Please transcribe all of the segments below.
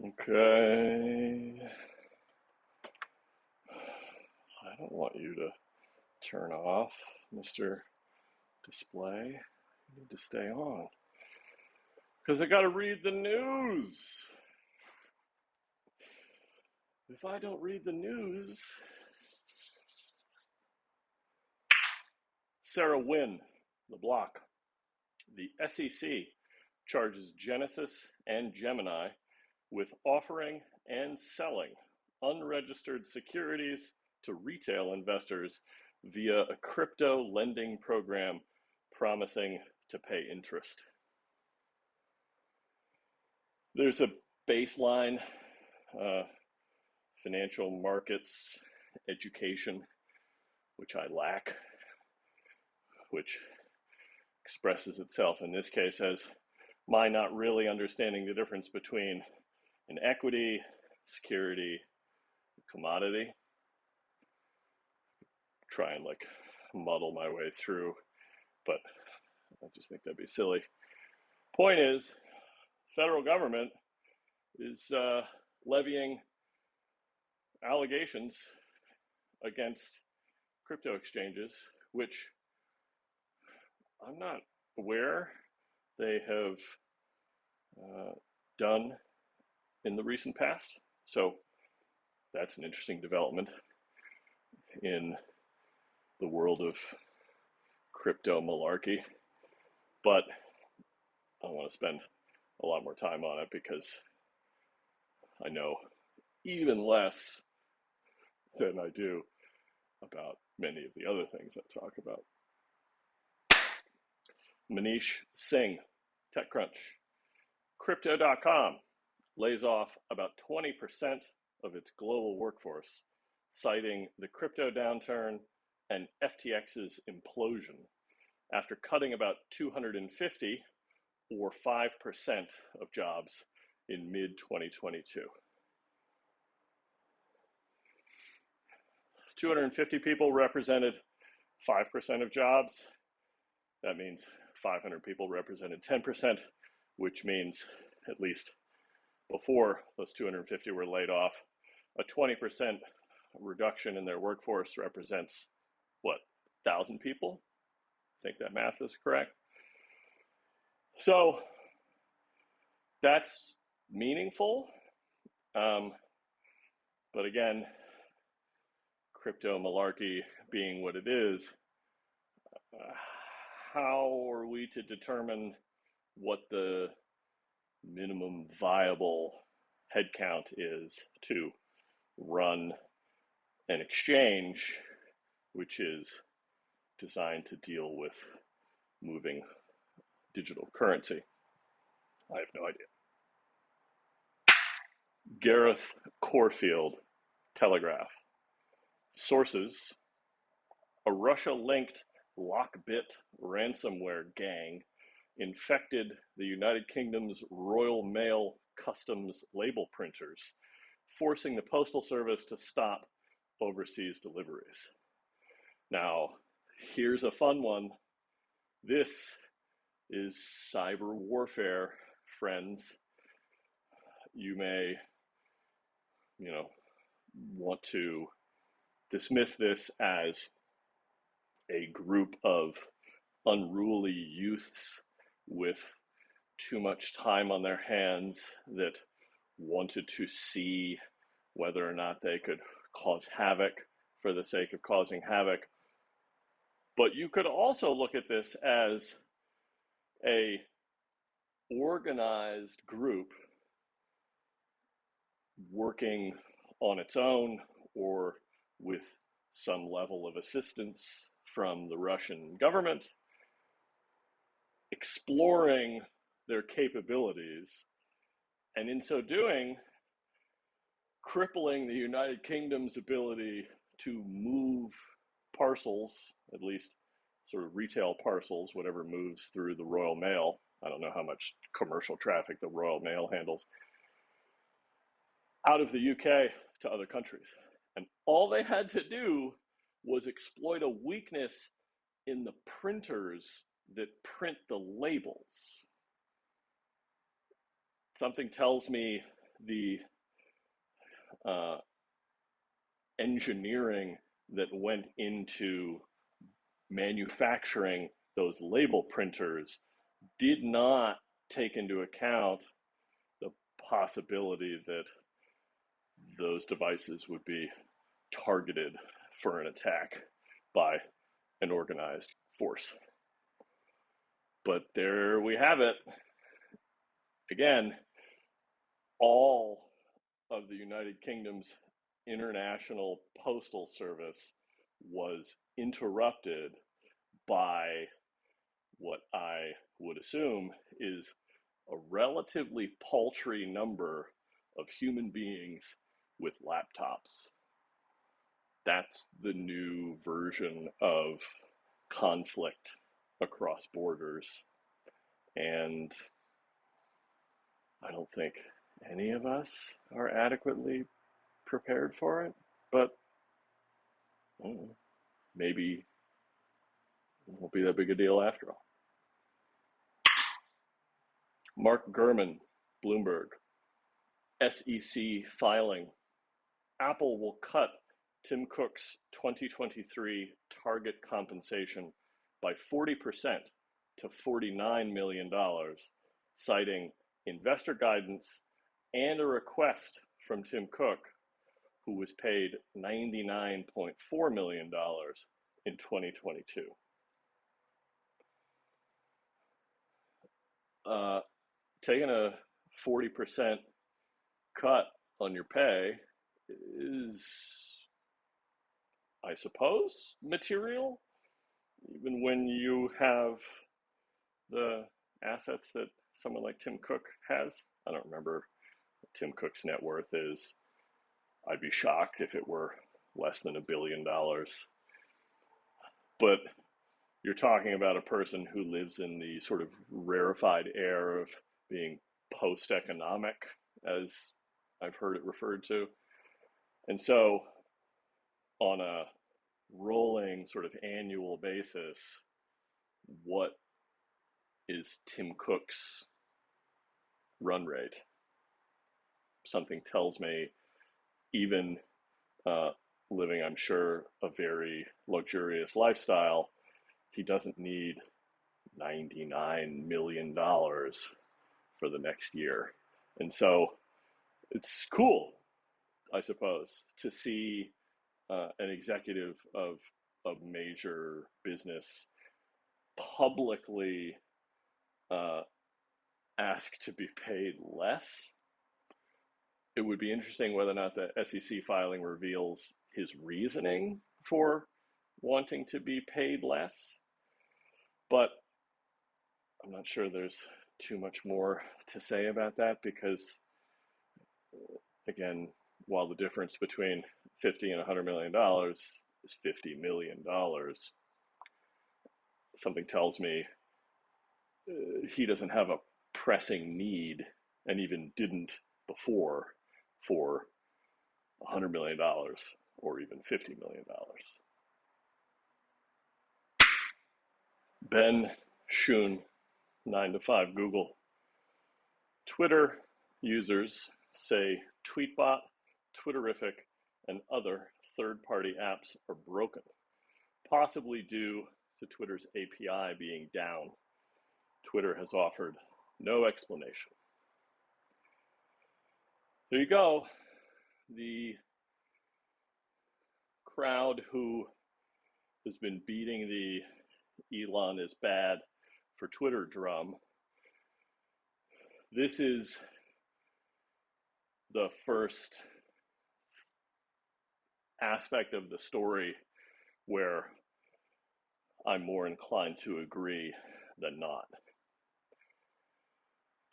Okay. I don't want you to turn off, Mr. Display. You need to stay on. Because I got to read the news. If I don't read the news, Sarah Wynn, the block. The SEC charges Genesis and Gemini with offering and selling unregistered securities to retail investors via a crypto lending program promising to pay interest. There's a baseline financial markets education, which I lack, which expresses itself in this case as my not really understanding the difference between an equity, security, commodity. Try and muddle my way through, but I just think that'd be silly. Point is, federal government is levying allegations against crypto exchanges, which I'm not aware they have done in the recent past. So that's an interesting development in the world of crypto malarkey. But I don't want to spend a lot more time on it because I know even less than I do about many of the other things I talk about. Manish Singh, TechCrunch. Crypto.com lays off about 20% of its global workforce, citing the crypto downturn and FTX's implosion, after cutting about 250 or 5% of jobs in mid-2022. 250 people represented 5% of jobs. That means 500 people represented 10%, which means, at least before those 250 were laid off, a 20% reduction in their workforce represents, what, 1,000 people? I think that math is correct. So that's meaningful. But again, crypto malarkey being what it is, how are we to determine what the minimum viable headcount is to run an exchange which is designed to deal with moving digital currency? I have no idea. Gareth Corfield, Telegraph. Sources: a Russia-linked Lockbit ransomware gang infected the United Kingdom's Royal Mail customs label printers, forcing the Postal Service to stop overseas deliveries. Now, here's a fun one. This is cyber warfare, friends. You may, want to dismiss this as a group of unruly youths with too much time on their hands that wanted to see whether or not they could cause havoc for the sake of causing havoc. But you could also look at this as a organized group working on its own or with some level of assistance from the Russian government, exploring their capabilities, and in so doing, crippling the United Kingdom's ability to move parcels, at least sort of retail parcels, whatever moves through the Royal Mail. I don't know how much commercial traffic the Royal Mail handles, out of the UK to other countries. And all they had to do was exploit a weakness in the printers that print the labels. Something tells me the engineering that went into manufacturing those label printers did not take into account the possibility that those devices would be targeted for an attack by an organized force. But there we have it. Again, all of the United Kingdom's international postal service was interrupted by what I would assume is a relatively paltry number of human beings with laptops. That's the new version of conflict across borders. And I don't think any of us are adequately prepared for it, but maybe it won't be that big a deal after all. Mark Gurman, Bloomberg. SEC filing. Apple will cut Tim Cook's 2023 target compensation by 40% to $49 million, citing investor guidance and a request from Tim Cook, who was paid $99.4 million in 2022. Taking a 40% cut on your pay is, I suppose, material, even when you have the assets that someone like Tim Cook has. I don't remember what Tim Cook's net worth is. I'd be shocked if it were less than $1 billion. But you're talking about a person who lives in the sort of rarefied air of being post-economic, as I've heard it referred to. And so on a rolling sort of annual basis, what is Tim Cook's run rate? Something tells me even living, I'm sure, a very luxurious lifestyle, he doesn't need $99 million for the next year. And so it's cool, I suppose, to see an executive of a major business publicly ask to be paid less. It would be interesting whether or not the SEC filing reveals his reasoning for wanting to be paid less, but I'm not sure there's too much more to say about that because, again, while the difference between $50 and $100 million is $50 million, something tells me he doesn't have a pressing need, and even didn't before, for $100 million or even $50 million. Ben Schoon, 9 to 5 Google. Twitter users say Tweetbot, Twitterific, and other third-party apps are broken, possibly due to Twitter's API being down. Twitter has offered no explanation. There you go. The crowd who has been beating the Elon is bad for Twitter drum. This is the first aspect of the story where I'm more inclined to agree than not.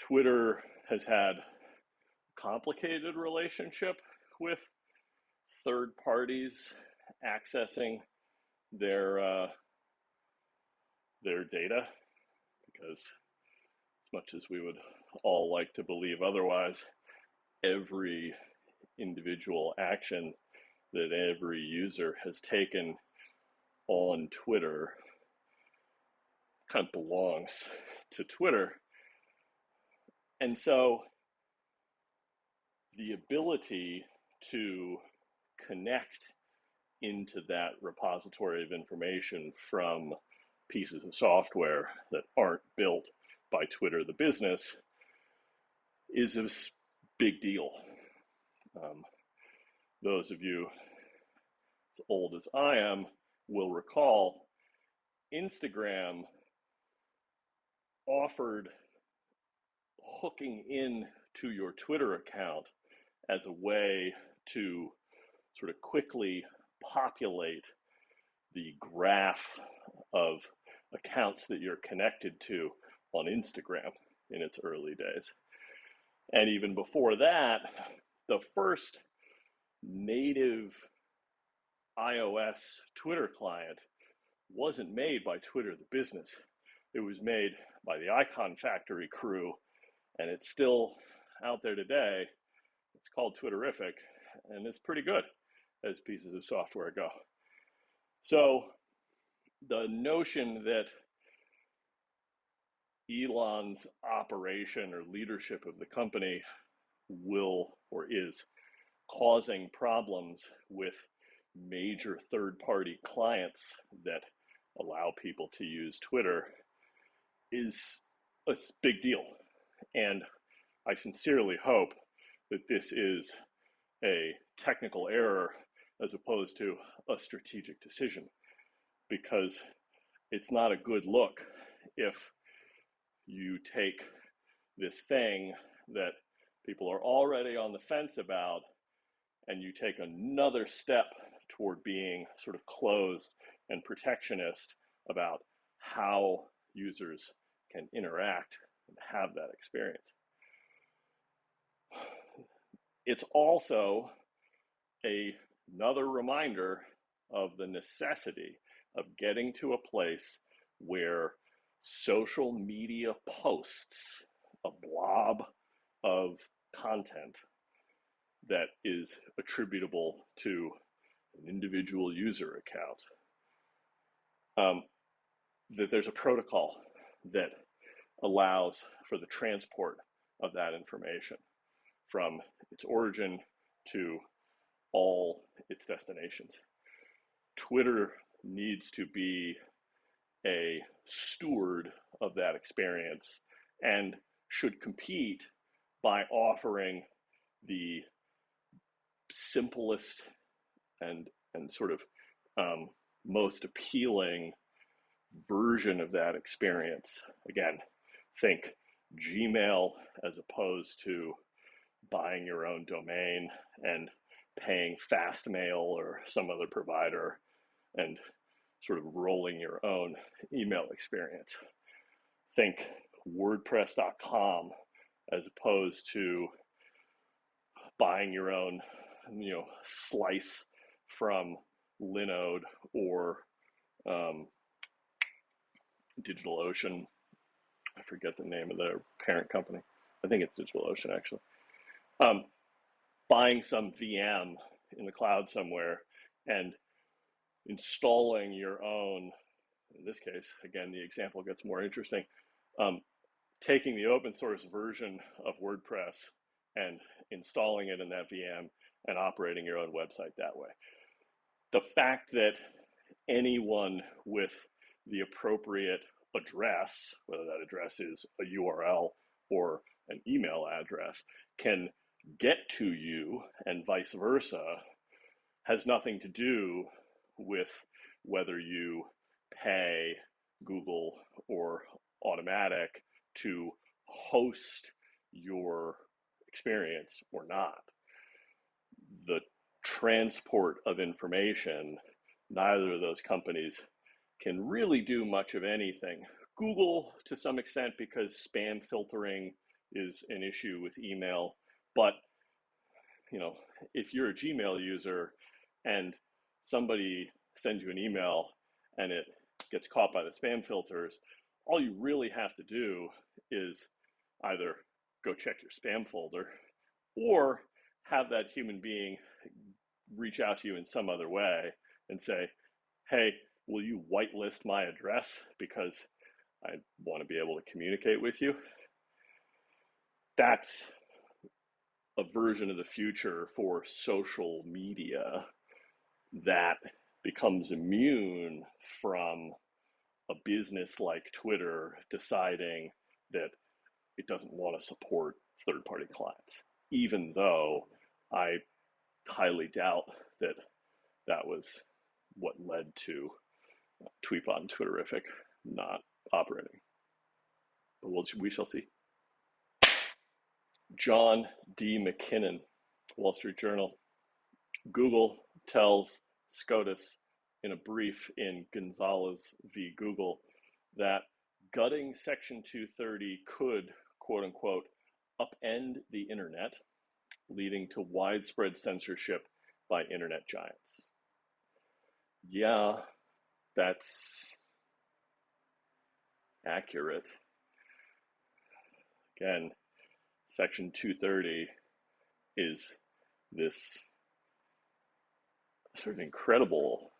Twitter has had a complicated relationship with third parties accessing their data, because as much as we would all like to believe otherwise, every individual action that every user has taken on Twitter kind of belongs to Twitter. And so the ability to connect into that repository of information from pieces of software that aren't built by Twitter, the business, is a big deal. Those of you as old as I am will recall Instagram offered hooking in to your Twitter account as a way to sort of quickly populate the graph of accounts that you're connected to on Instagram in its early days. And even before that, the first native iOS Twitter client wasn't made by Twitter, the business. It was made by the Icon Factory crew, and it's still out there today. It's called Twitterific, and it's pretty good as pieces of software go. So the notion that Elon's operation or leadership of the company will or is causing problems with major third-party clients that allow people to use Twitter is a big deal. And I sincerely hope that this is a technical error as opposed to a strategic decision, because it's not a good look if you take this thing that people are already on the fence about and you take another step toward being sort of closed and protectionist about how users can interact and have that experience. It's also another reminder of the necessity of getting to a place where social media posts, a blob of content that is attributable to an individual user account, that there's a protocol that allows for the transport of that information from its origin to all its destinations. Twitter needs to be a steward of that experience and should compete by offering the simplest and sort of most appealing version of that experience. Again, think Gmail as opposed to buying your own domain and paying Fastmail or some other provider and sort of rolling your own email experience. Think WordPress.com as opposed to buying your own, slice from Linode or DigitalOcean. I forget the name of their parent company. I think it's DigitalOcean, actually. Buying some VM in the cloud somewhere and installing your own, in this case, again, the example gets more interesting, taking the open source version of WordPress and installing it in that VM and operating your own website that way. The fact that anyone with the appropriate address, whether that address is a URL or an email address, can get to you and vice versa, has nothing to do with whether you pay Google or Automatic to host your experience or not. The transport of information, neither of those companies can really do much of anything. Google to some extent, because spam filtering is an issue with email, but if you're a Gmail user and somebody sends you an email and it gets caught by the spam filters, all you really have to do is either go check your spam folder or have that human being reach out to you in some other way and say, hey, will you whitelist my address because I want to be able to communicate with you? That's a version of the future for social media that becomes immune from a business like Twitter deciding that it doesn't want to support third-party clients, even though I highly doubt that that was what led to Tweetbot and Twitterific not operating. But we shall see. John D. McKinnon, Wall Street Journal. Google tells SCOTUS in a brief in Gonzalez v. Google that gutting Section 230 could, quote unquote, upend the internet, leading to widespread censorship by internet giants. Yeah, that's accurate. Again, Section 230 is this sort of incredible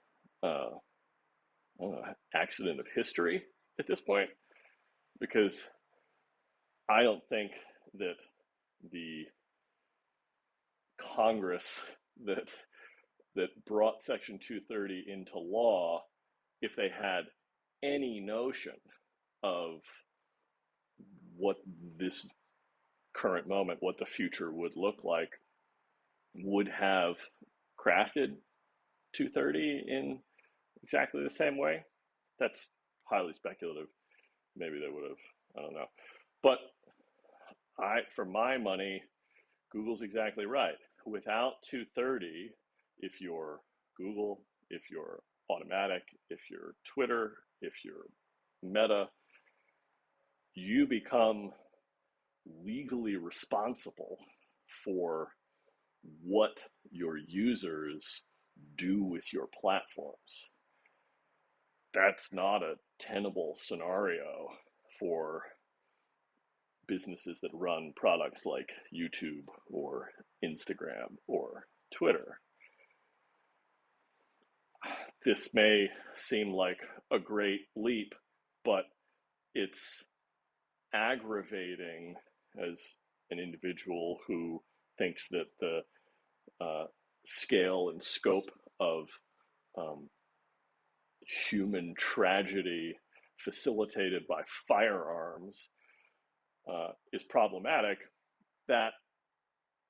accident of history at this point, because I don't think that the Congress that brought Section 230 into law, if they had any notion of what this current moment, what the future would look like, would have crafted 230 in exactly the same way. That's highly speculative. Maybe they would have, I don't know. But for my money, Google's exactly right. Without 230, if you're Google, if you're Automatic, if you're Twitter, if you're Meta, you become legally responsible for what your users do with your platforms. That's not a tenable scenario for businesses that run products like YouTube or Instagram or Twitter. This may seem like a great leap, but it's aggravating as an individual who thinks that the scale and scope of human tragedy facilitated by firearms is problematic, that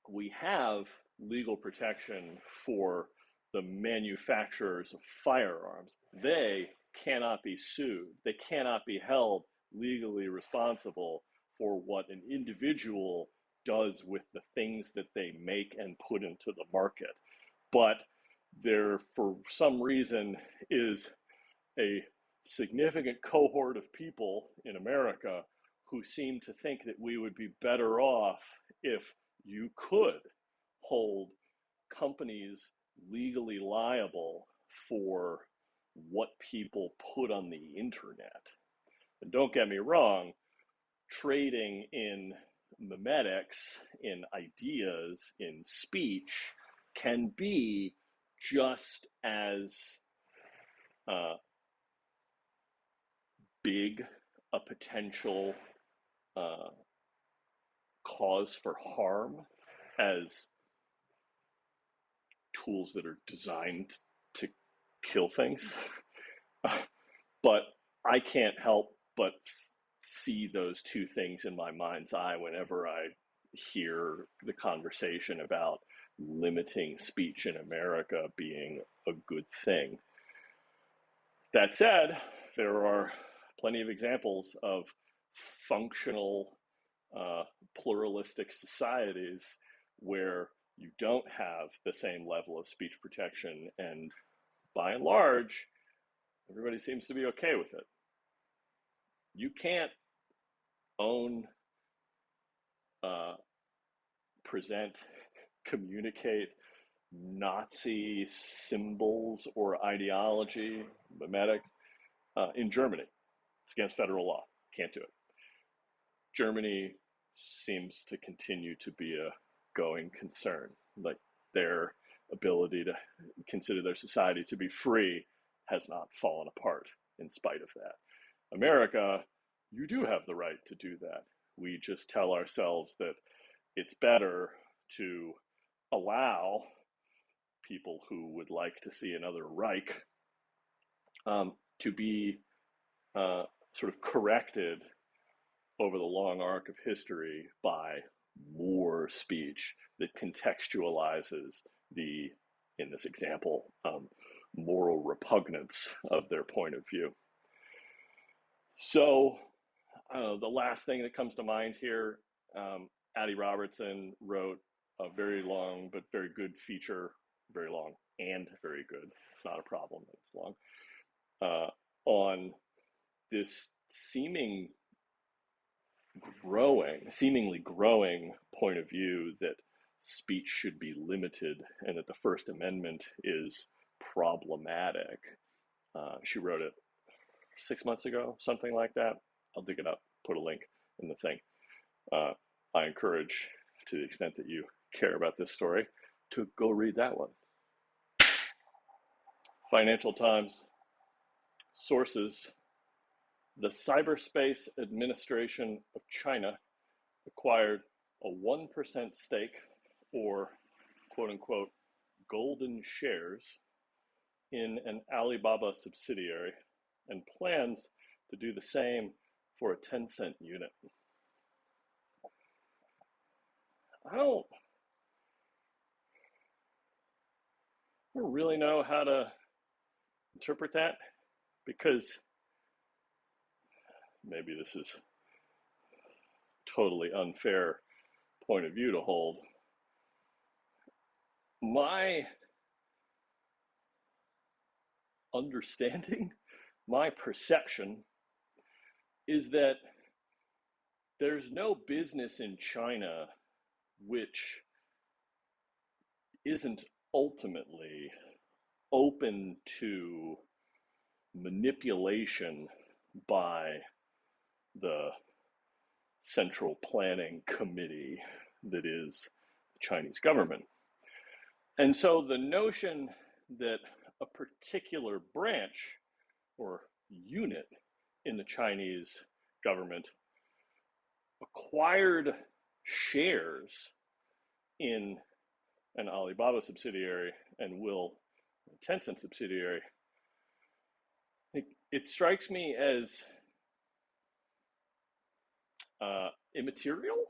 we have legal protection for the manufacturers of firearms. They cannot be sued. They cannot be held legally responsible for what an individual does with the things that they make and put into the market. But there, for some reason, is a significant cohort of people in America who seem to think that we would be better off if you could hold companies legally liable for what people put on the internet. And don't get me wrong, trading in memetics, in ideas, in speech can be just as big a potential cause for harm as tools that are designed to kill things. But I can't help but see those two things in my mind's eye whenever I hear the conversation about limiting speech in America being a good thing. That said, there are plenty of examples of functional pluralistic societies where you don't have the same level of speech protection, and by and large, everybody seems to be okay with it. You can't own, present, communicate Nazi symbols or ideology, memetics, in Germany. It's against federal law. Can't do it. Germany seems to continue to be a going concern. Like, their ability to consider their society to be free has not fallen apart in spite of that. America, you do have the right to do that. We just tell ourselves that it's better to allow people who would like to see another Reich to be sort of corrected over the long arc of history by more speech that contextualizes the, in this example, moral repugnance of their point of view. So the last thing that comes to mind here, Addie Robertson wrote a very long but very good feature, very long and very good, it's not a problem that it's long, on this seemingly growing point of view that speech should be limited and that the First Amendment is problematic. She wrote it 6 months ago, something like that. I'll dig it up, put a link in the thing. I encourage, to the extent that you care about this story, to go read that one. Financial Times, sources: the Cyberspace Administration of China acquired a 1% stake, or quote unquote golden shares, in an Alibaba subsidiary and plans to do the same for a Tencent unit. I don't really know how to interpret that, because maybe this is totally unfair point of view to hold. My understanding, my perception is that there's no business in China which isn't ultimately open to manipulation by the central planning committee that is the Chinese government. And so the notion that a particular branch or unit in the Chinese government acquired shares in an Alibaba subsidiary and will a Tencent subsidiary, it strikes me as immaterial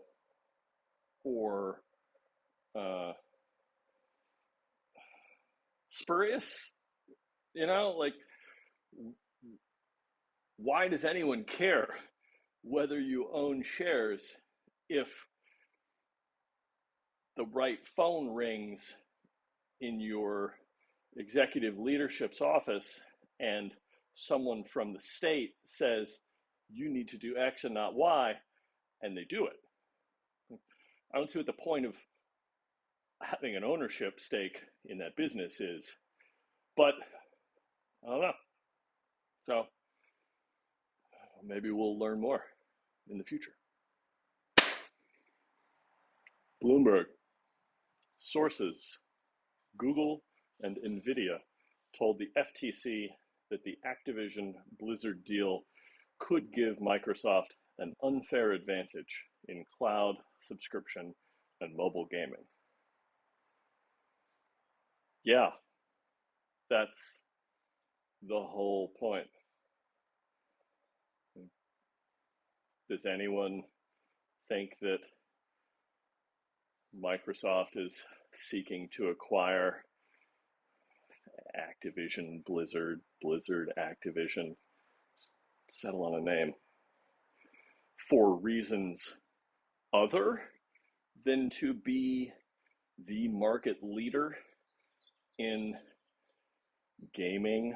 or spurious. You know, like, why does anyone care whether you own shares if the right phone rings in your executive leadership's office and someone from the state says you need to do X and not Y, and they do it? I don't see what the point of having an ownership stake in that business is, but I don't know. So maybe we'll learn more in the future. Bloomberg, sources: Google and NVIDIA told the FTC that the Activision Blizzard deal could give Microsoft an unfair advantage in cloud subscription and mobile gaming. Yeah, that's the whole point. Does anyone think that Microsoft is seeking to acquire Activision, Blizzard, Activision, settle on a name, for reasons other than to be the market leader in gaming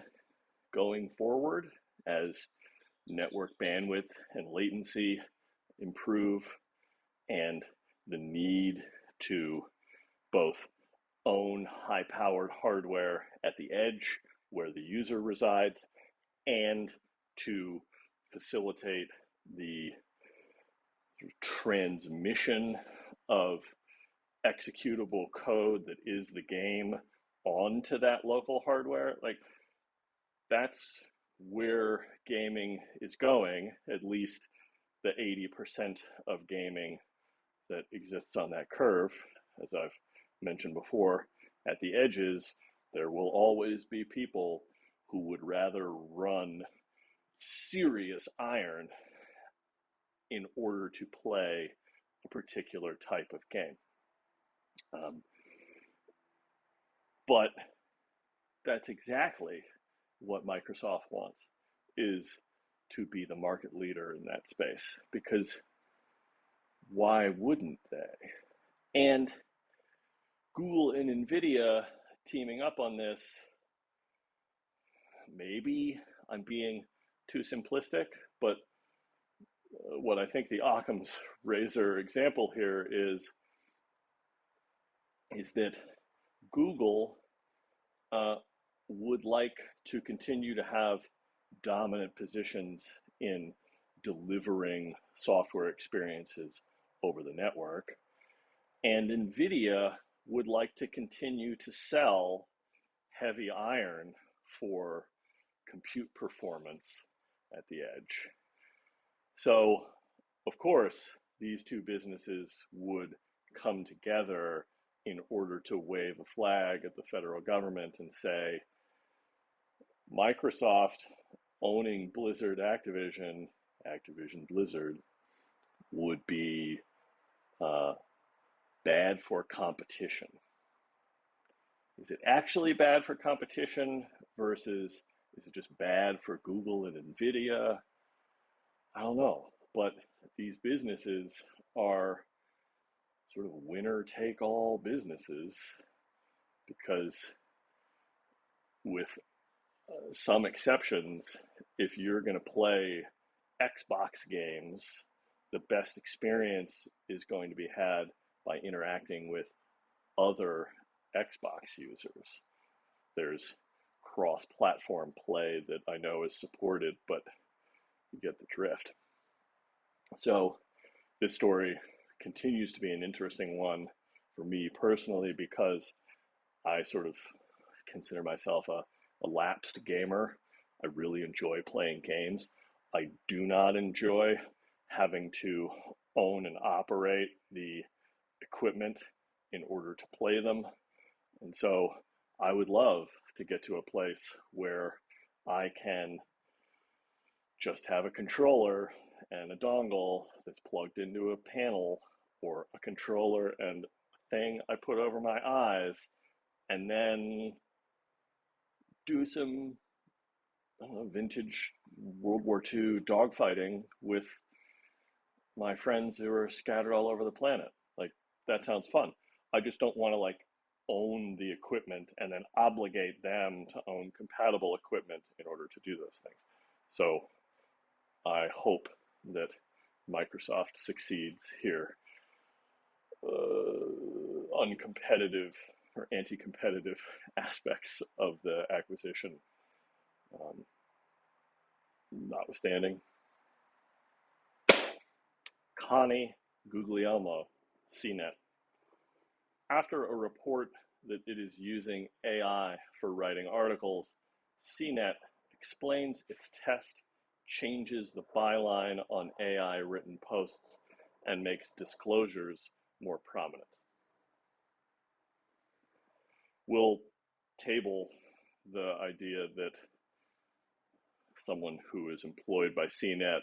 going forward as network bandwidth and latency improve and the need to both own high-powered hardware at the edge where the user resides and to facilitate the transmission of executable code that is the game onto that local hardware? Like, that's where gaming is going, at least the 80% of gaming that exists on that curve. as I've mentioned before, at the edges, there will always be people who would rather run serious iron in order to play a particular type of game. But that's exactly what Microsoft wants, is to be the market leader in that space, because why wouldn't they? And Google and NVIDIA teaming up on this, maybe I'm being too simplistic, but what I think the Occam's razor example here is that Google would like to continue to have dominant positions in delivering software experiences over the network, and NVIDIA would like to continue to sell heavy iron for compute performance at the edge. So, of course, these two businesses would come together in order to wave a flag at the federal government and say, Microsoft owning Blizzard Activision Blizzard, would be bad for competition. Is it actually bad for competition versus is it just bad for Google and NVIDIA? I don't know, but these businesses are sort of winner-take-all businesses, because with some exceptions, if you're going to play Xbox games, the best experience is going to be had by interacting with other Xbox users. There's cross-platform play that I know is supported, but you get the drift. So this story continues to be an interesting one for me personally, because I sort of consider myself a lapsed gamer. I really enjoy playing games. I do not enjoy having to own and operate the equipment in order to play them. And so I would love to get to a place where I can just have a controller and a dongle that's plugged into a panel, or a controller and a thing I put over my eyes, and then do some, I don't know, vintage World War II dogfighting with my friends who are scattered all over the planet. Like, that sounds fun. I just don't want to own the equipment and then obligate them to own compatible equipment in order to do those things. So I hope that Microsoft succeeds here. Uncompetitive or anti-competitive aspects of the acquisition notwithstanding. Connie Guglielmo, CNET. After a report that it is using AI for writing articles, CNET explains its test, changes the byline on AI written posts, and makes disclosures more prominent. We'll table the idea that someone who is employed by CNET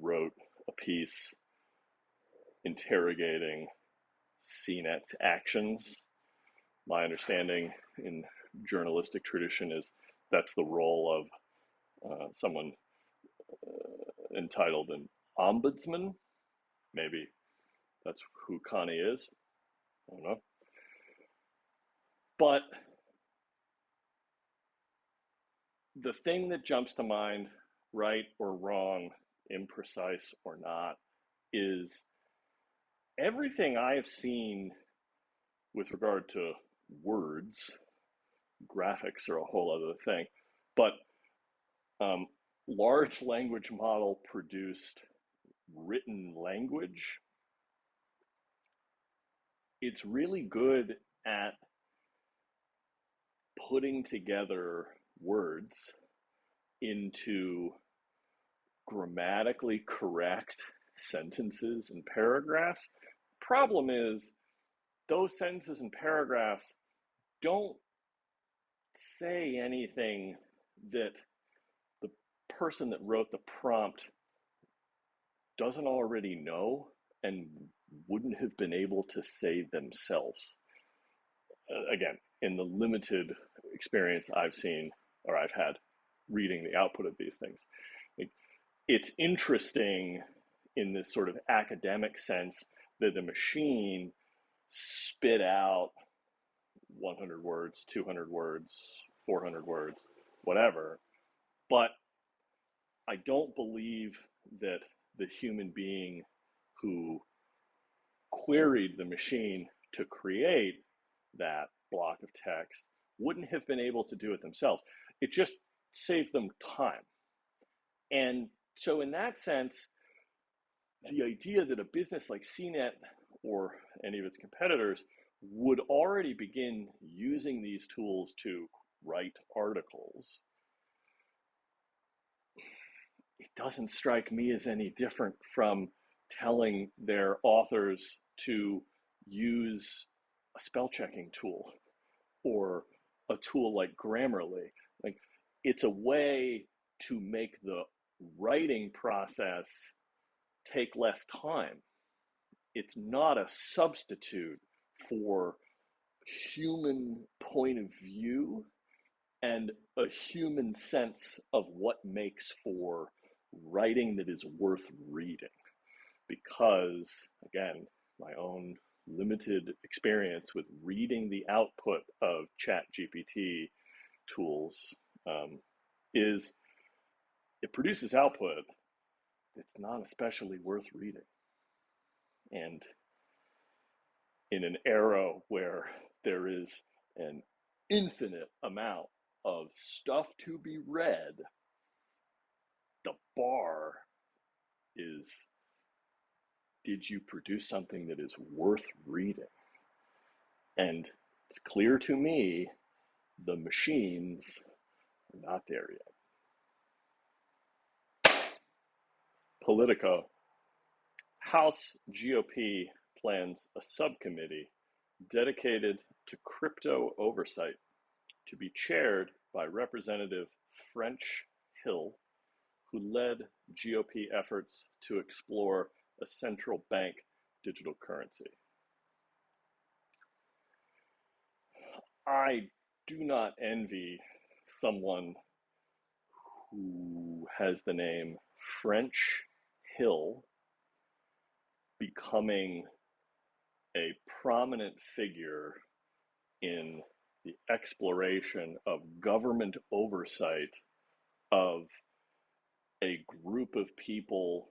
wrote a piece interrogating CNET's actions. My understanding in journalistic tradition is that's the role of someone entitled an ombudsman. Maybe that's who Connie is. I don't know. But the thing that jumps to mind, right or wrong, imprecise or not, is everything I have seen with regard to words. Graphics are a whole other thing, but large language model produced written language, it's really good at putting together words into grammatically correct sentences and paragraphs. Problem is, those sentences and paragraphs don't say anything that the person that wrote the prompt doesn't already know and wouldn't have been able to say themselves. Again, in the limited experience I've seen or I've had reading the output of these things, like, it's interesting in this sort of academic sense that the machine spit out 100 words, 200 words, 400 words, whatever. But I don't believe that the human being who queried the machine to create that block of text wouldn't have been able to do it themselves. It just saved them time. And so in that sense, the idea that a business like CNET or any of its competitors would already begin using these tools to write articles, it doesn't strike me as any different from telling their authors to use a spell checking tool or a tool like Grammarly. Like, it's a way to make the writing process take less time. It's not a substitute for human point of view and a human sense of what makes for writing that is worth reading. Because, again, my own limited experience with reading the output of ChatGPT tools is it produces output that's not especially worth reading. And in an era where there is an infinite amount of stuff to be read, the bar is, did you produce something that is worth reading? And it's clear to me the machines are not there yet. Politico. House GOP plans a subcommittee dedicated to crypto oversight to be chaired by Representative French Hill, who led GOP efforts to explore a central bank digital currency. I do not envy someone who has the name French Hill becoming a prominent figure in the exploration of government oversight of a group of people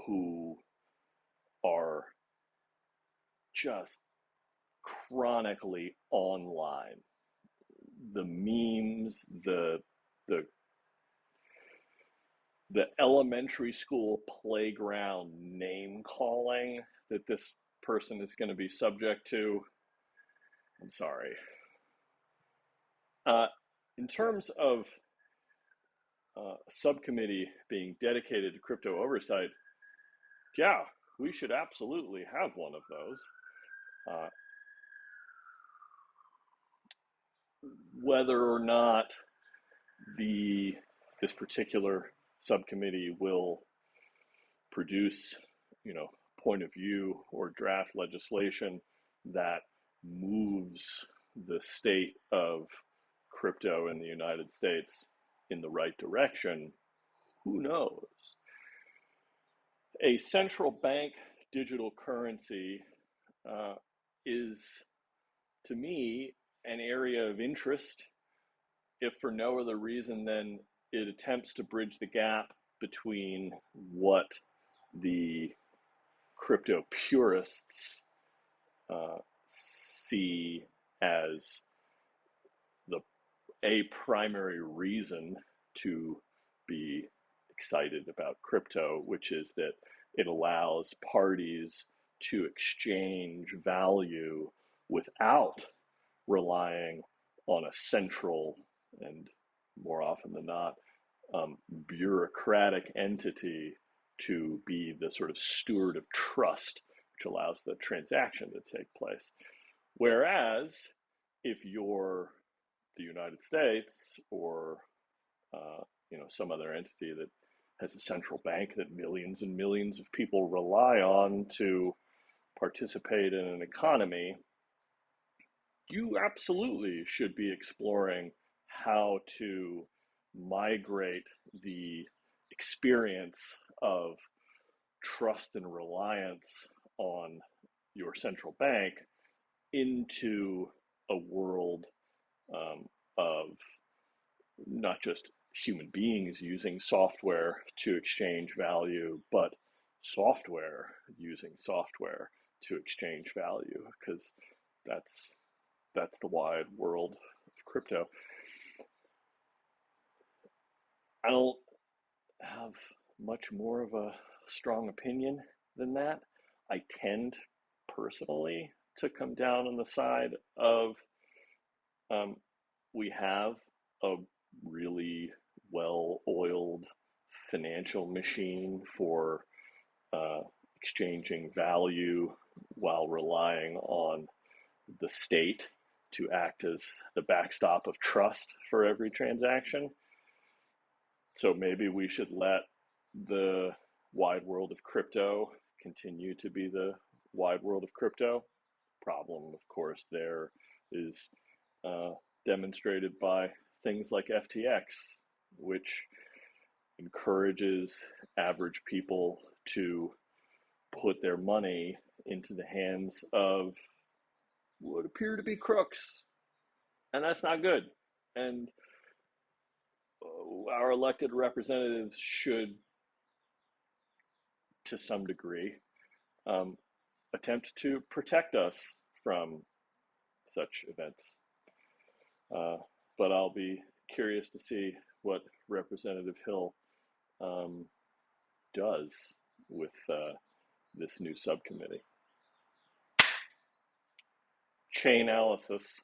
who are just chronically online. The memes, the elementary school playground name calling that this person is going to be subject to. I'm sorry. In terms of a subcommittee being dedicated to crypto oversight, yeah, we should absolutely have one of those. Whether or not this particular subcommittee will produce, point of view or draft legislation that moves the state of crypto in the United States in the right direction, who knows? A central bank digital currency is, to me, an area of interest, if for no other reason than it attempts to bridge the gap between what the crypto purists see as a primary reason to be excited about crypto, which is that it allows parties to exchange value without relying on a central and, more often than not, bureaucratic entity to be the sort of steward of trust, which allows the transaction to take place. Whereas if you're the United States or some other entity that has a central bank that millions and millions of people rely on to participate in an economy, you absolutely should be exploring how to migrate the experience of trust and reliance on your central bank into a world of not just human beings using software to exchange value, but software using software to exchange value, because that's the wide world of crypto. I don't have much more of a strong opinion than that. I tend personally to come down on the side of we have a really well-oiled financial machine for exchanging value while relying on the state to act as the backstop of trust for every transaction. So maybe we should let the wide world of crypto continue to be the wide world of crypto. Problem, of course, there is demonstrated by things like FTX, which encourages average people to put their money into the hands of what appear to be crooks. And that's not good. And our elected representatives should, to some degree, attempt to protect us from such events. But I'll be curious to see what Representative Hill does with this new subcommittee. Chain analysis.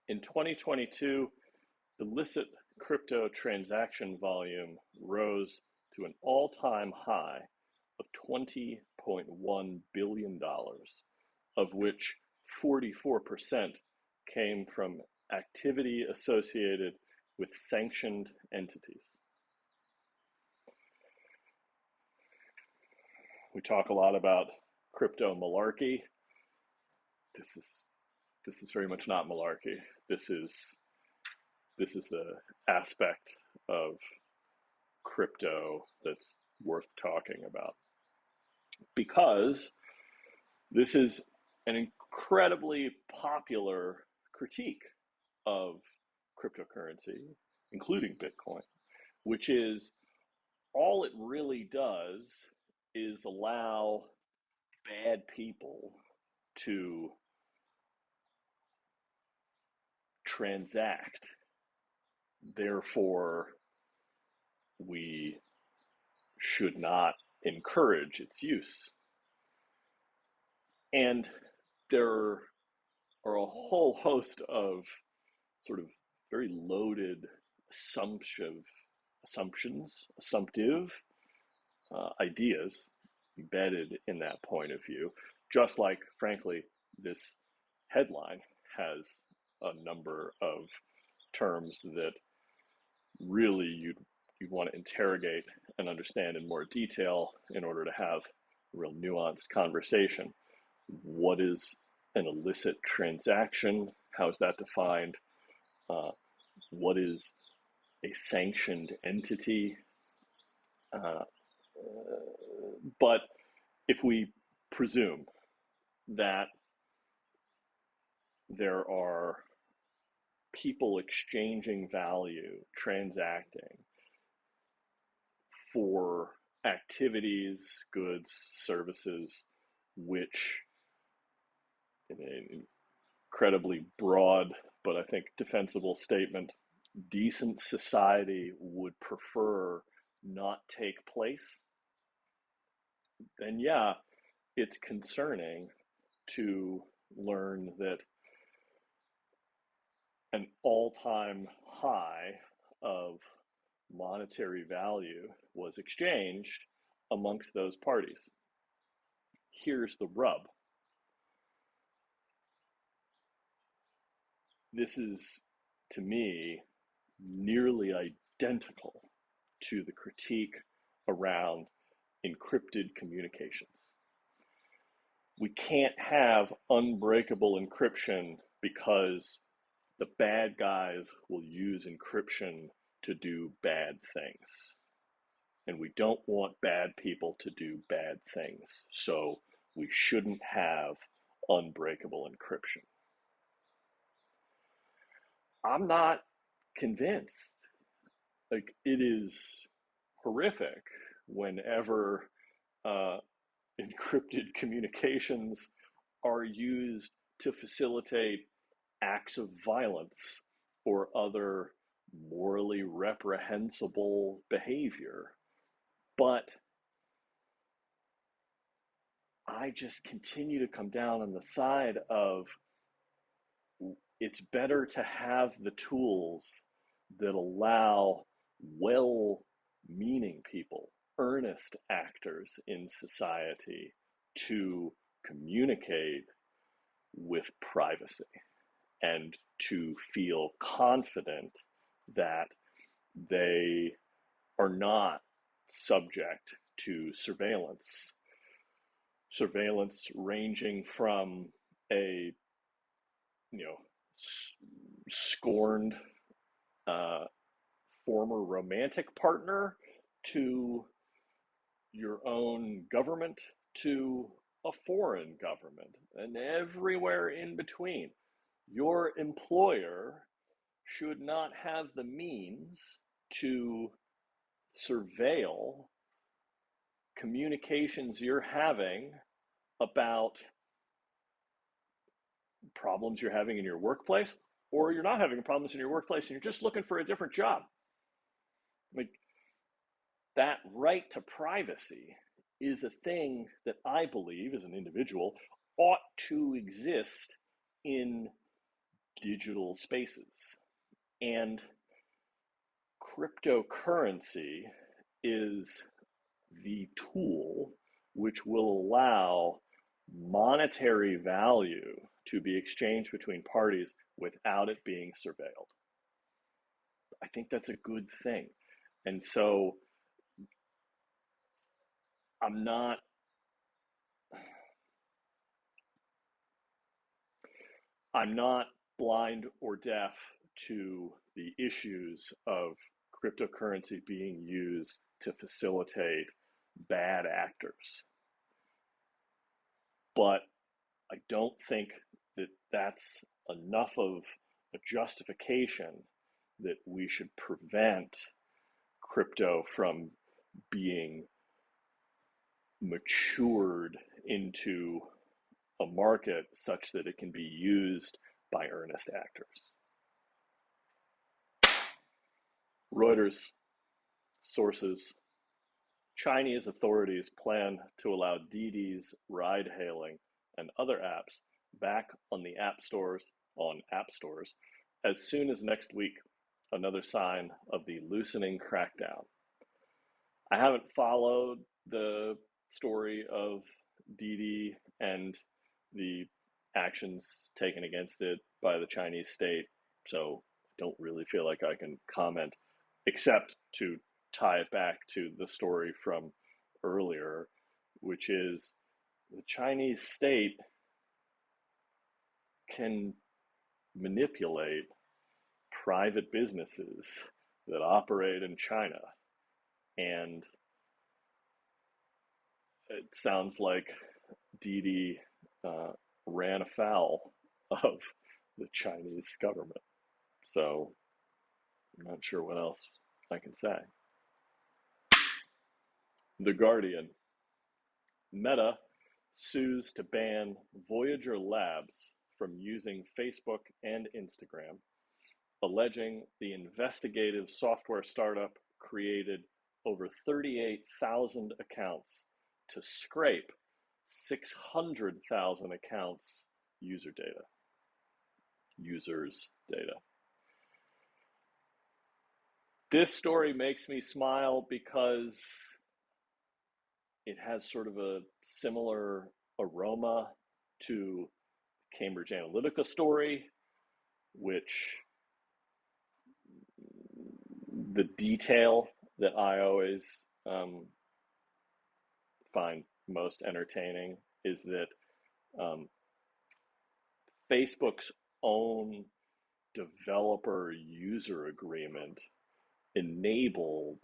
In 2022, illicit crypto transaction volume rose to an all-time high of $20.1 billion, of which 44% came from activity associated with sanctioned entities. We talk a lot about crypto malarkey. This is very much not malarkey. This is the aspect of crypto that's worth talking about, because this is an incredibly popular critique of cryptocurrency, including Bitcoin, which is all it really does is allow bad people to transact. Therefore, we should not encourage its use. And there are a whole host of sort of very loaded assumptive ideas embedded in that point of view, just like, frankly, this headline has a number of terms that really you'd want to interrogate and understand in more detail in order to have a real nuanced conversation. What is an illicit transaction? How is that defined? What is a sanctioned entity? But if we presume that there are people exchanging value, transacting for activities, goods, services, which in an incredibly broad, but I think defensible statement, decent society would prefer not take place, then yeah, it's concerning to learn that an all-time high of monetary value was exchanged amongst those parties. Here's the rub. This is, to me, nearly identical to the critique around encrypted communications. We can't have unbreakable encryption because the bad guys will use encryption to do bad things. And we don't want bad people to do bad things. So we shouldn't have unbreakable encryption. I'm not convinced. Like, it is horrific whenever encrypted communications are used to facilitate acts of violence or other morally reprehensible behavior. But I just continue to come down on the side of it's better to have the tools that allow well-meaning people, earnest actors in society to communicate with privacy and to feel confident that they are not subject to surveillance. Surveillance ranging from a scorned former romantic partner to your own government to a foreign government and everywhere in between. Your employer should not have the means to surveil communications you're having about problems you're having in your workplace, or you're not having problems in your workplace and you're just looking for a different job. Like, that right to privacy is a thing that I believe, as an individual, ought to exist in digital spaces. And cryptocurrency is the tool which will allow monetary value to be exchanged between parties without it being surveilled. I think that's a good thing. And so I'm not blind or deaf to the issues of cryptocurrency being used to facilitate bad actors. But I don't think that that's enough of a justification that we should prevent crypto from being matured into a market such that it can be used by earnest actors. Reuters sources: Chinese authorities plan to allow Didi's ride-hailing and other apps back on the app stores as soon as next week, another sign of the loosening crackdown. I haven't followed the story of Didi and the actions taken against it by the Chinese state, so I don't really feel like I can comment, except to tie it back to the story from earlier, which is the Chinese state can manipulate private businesses that operate in China. And it sounds like Didi ran afoul of the Chinese government. So I'm not sure what else I can say. The Guardian: Meta sues to ban Voyager Labs from using Facebook and Instagram, alleging the investigative software startup created over 38,000 accounts to scrape 600,000 accounts users' data. This story makes me smile because it has sort of a similar aroma to Cambridge Analytica story, which the detail that I always find most entertaining is that Facebook's own developer user agreement enabled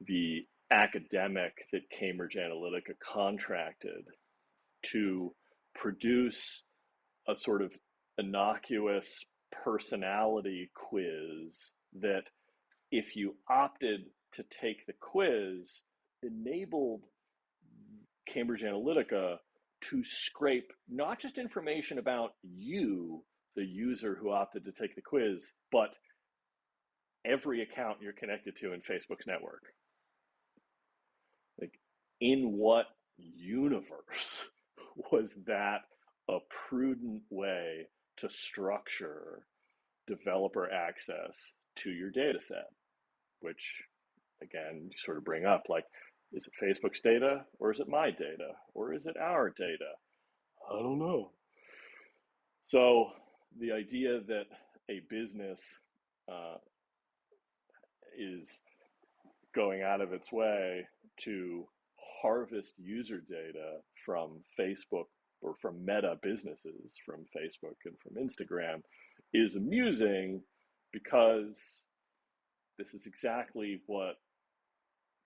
the academic that Cambridge Analytica contracted to produce a sort of innocuous personality quiz that, if you opted to take the quiz, enabled Cambridge Analytica to scrape not just information about you, the user who opted to take the quiz, but every account you're connected to in Facebook's network. Like, in what universe was that a prudent way to structure developer access to your data set? Which, again, you sort of bring up, like, is it Facebook's data, or is it my data, or is it our data? I don't know. So the idea that a business is going out of its way to harvest user data from Facebook or from meta businesses, from Facebook and from Instagram, is amusing, because this is exactly what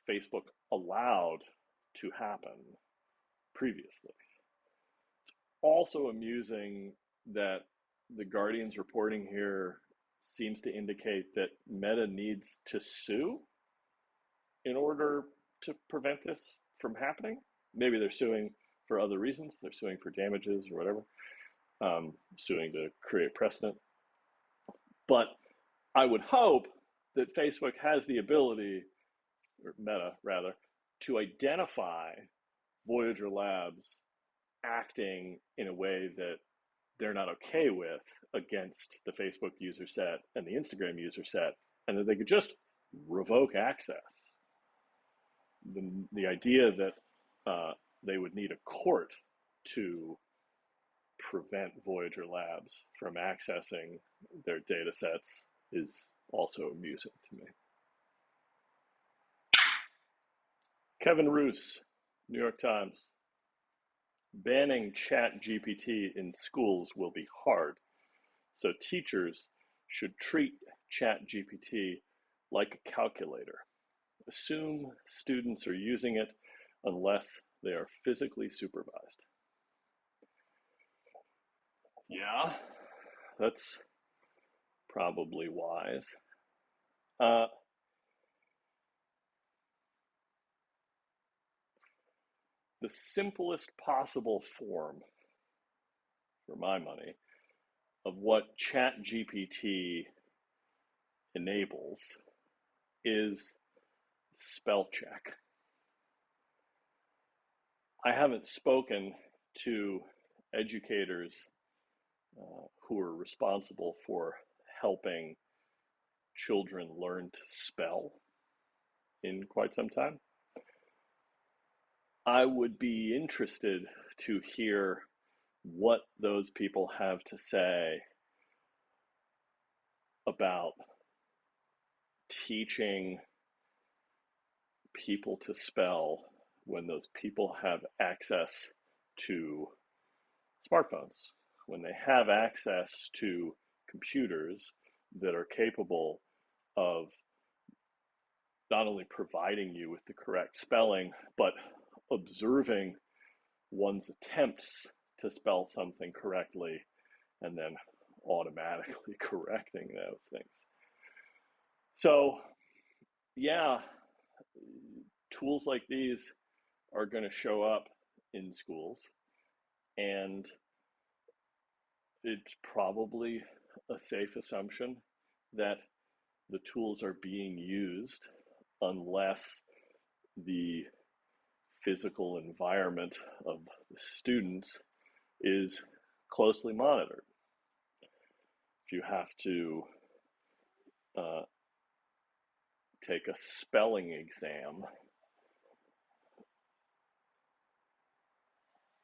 Facebook allowed to happen previously. Also amusing that the Guardian's reporting here seems to indicate that Meta needs to sue in order to prevent this from happening. Maybe they're suing for other reasons. They're suing for damages or whatever, suing to create precedent. But I would hope that Facebook has the ability, or Meta rather, to identify Voyager Labs acting in a way that they're not okay with against the Facebook user set and the Instagram user set, and that they could just revoke access. The idea that they would need a court to prevent Voyager Labs from accessing their data sets is also amusing to me. Kevin Roos, New York Times. Banning ChatGPT in schools will be hard, so teachers should treat ChatGPT like a calculator. Assume students are using it unless they are physically supervised. Yeah, that's probably wise. The simplest possible form, for my money, of what ChatGPT enables is spell check. I haven't spoken to educators who are responsible for helping children learn to spell in quite some time. I would be interested to hear what those people have to say about teaching people to spell when those people have access to smartphones, when they have access to computers that are capable of not only providing you with the correct spelling, but observing one's attempts to spell something correctly and then automatically correcting those things. So, yeah, tools like these are going to show up in schools, and it's probably a safe assumption that the tools are being used unless the physical environment of the students is closely monitored. If you have to take a spelling exam,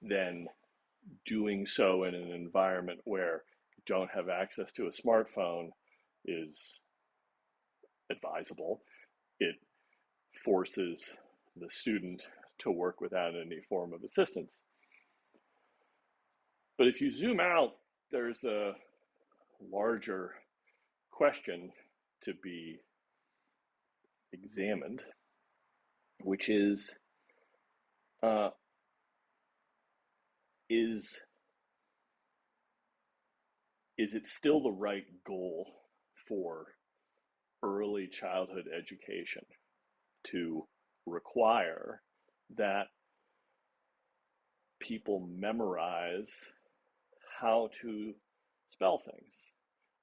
then doing so in an environment where don't have access to a smartphone is advisable. It forces the student to work without any form of assistance. But if you zoom out, there's a larger question to be examined, which is it still the right goal for early childhood education to require that people memorize how to spell things?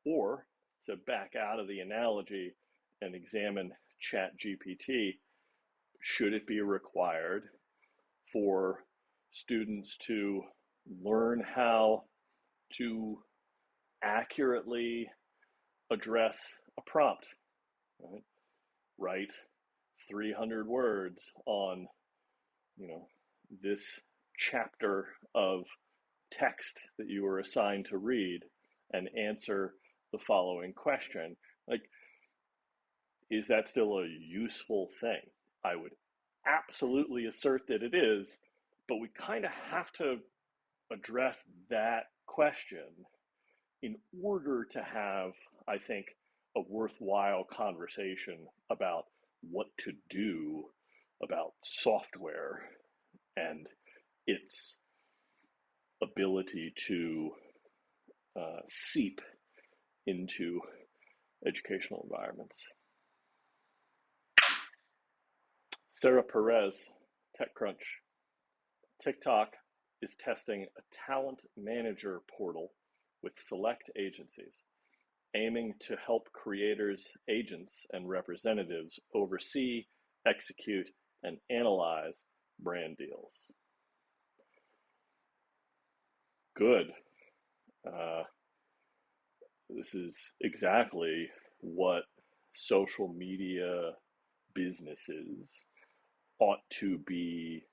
Or, to back out of the analogy and examine ChatGPT, should it be required for students to learn how to accurately address a prompt? Right? Write 300 words on, this chapter of text that you were assigned to read and answer the following question. Like, is that still a useful thing? I would absolutely assert that it is, but we kind of have to address that question in order to have, I think, a worthwhile conversation about what to do about software and its ability to seep into educational environments. Sarah Perez, TechCrunch. TikTok is testing a talent manager portal with select agencies, aiming to help creators, agents, and representatives oversee, execute, and analyze brand deals. Good. This is exactly what social media businesses ought to be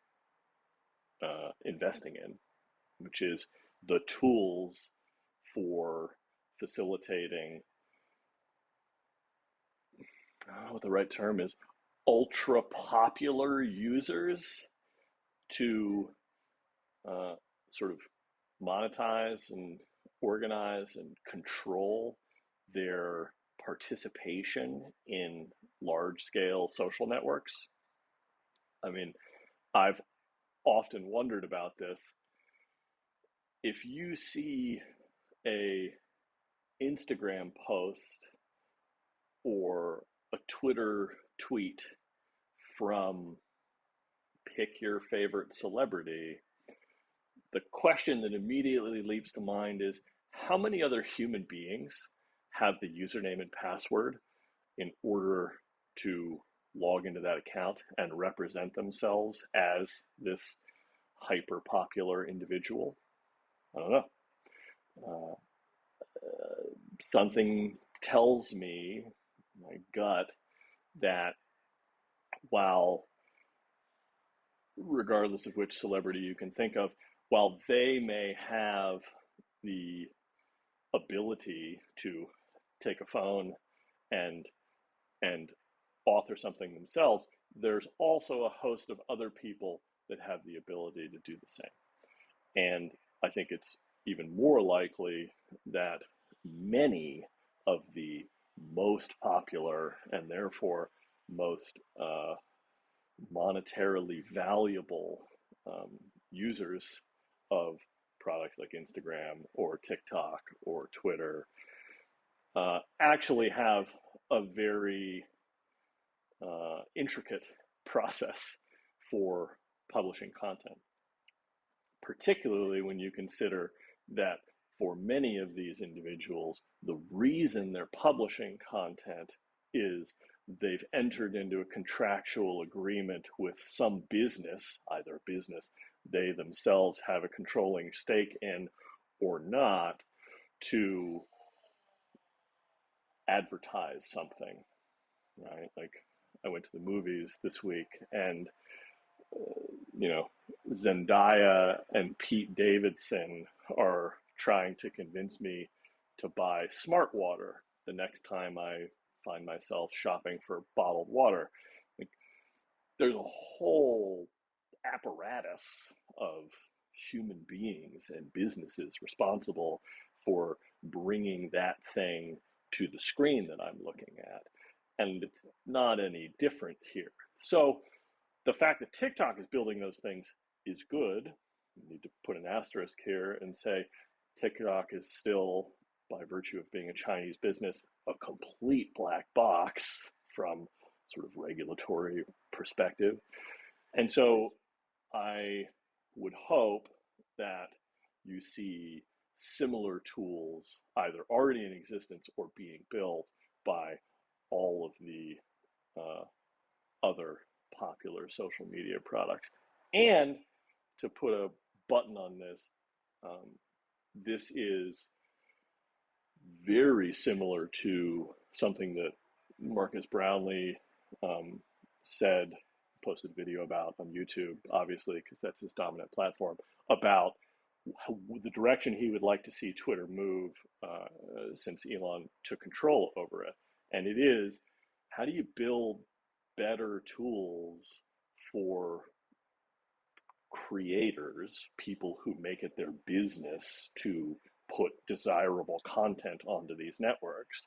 investing in, which is the tools for facilitating, I don't know what the right term is, ultra popular users to sort of monetize and organize and control their participation in large-scale social networks. I mean, I've often wondered about this. If you see a Instagram post or a Twitter tweet from pick your favorite celebrity, the question that immediately leaps to mind is, how many other human beings have the username and password in order to log into that account and represent themselves as this hyper popular individual? I don't know. Something tells me, my gut, that while, regardless of which celebrity you can think of, while they may have the ability to take a phone and author something themselves, there's also a host of other people that have the ability to do the same. And I think it's even more likely that many of the most popular and therefore most monetarily valuable users of products like Instagram or TikTok or Twitter actually have a very intricate process for publishing content, particularly when you consider that for many of these individuals, the reason they're publishing content is they've entered into a contractual agreement with some business, either a business they themselves have a controlling stake in or not, to advertise something, right? Like, I went to the movies this week and Zendaya and Pete Davidson are trying to convince me to buy smart water the next time I find myself shopping for bottled water. Like, there's a whole apparatus of human beings and businesses responsible for bringing that thing to the screen that I'm looking at. And it's not any different here. So the fact that TikTok is building those things is good. You need to put an asterisk here and say TikTok is still, by virtue of being a Chinese business, a complete black box from sort of regulatory perspective. And so I would hope that you see similar tools either already in existence or being built by all of the other popular social media products. And to put a button on this, this is very similar to something that Marcus Brownlee said, posted a video about on YouTube, obviously, because that's his dominant platform, about the direction he would like to see Twitter move since Elon took control over it. And it is, how do you build better tools for creators, people who make it their business to put desirable content onto these networks?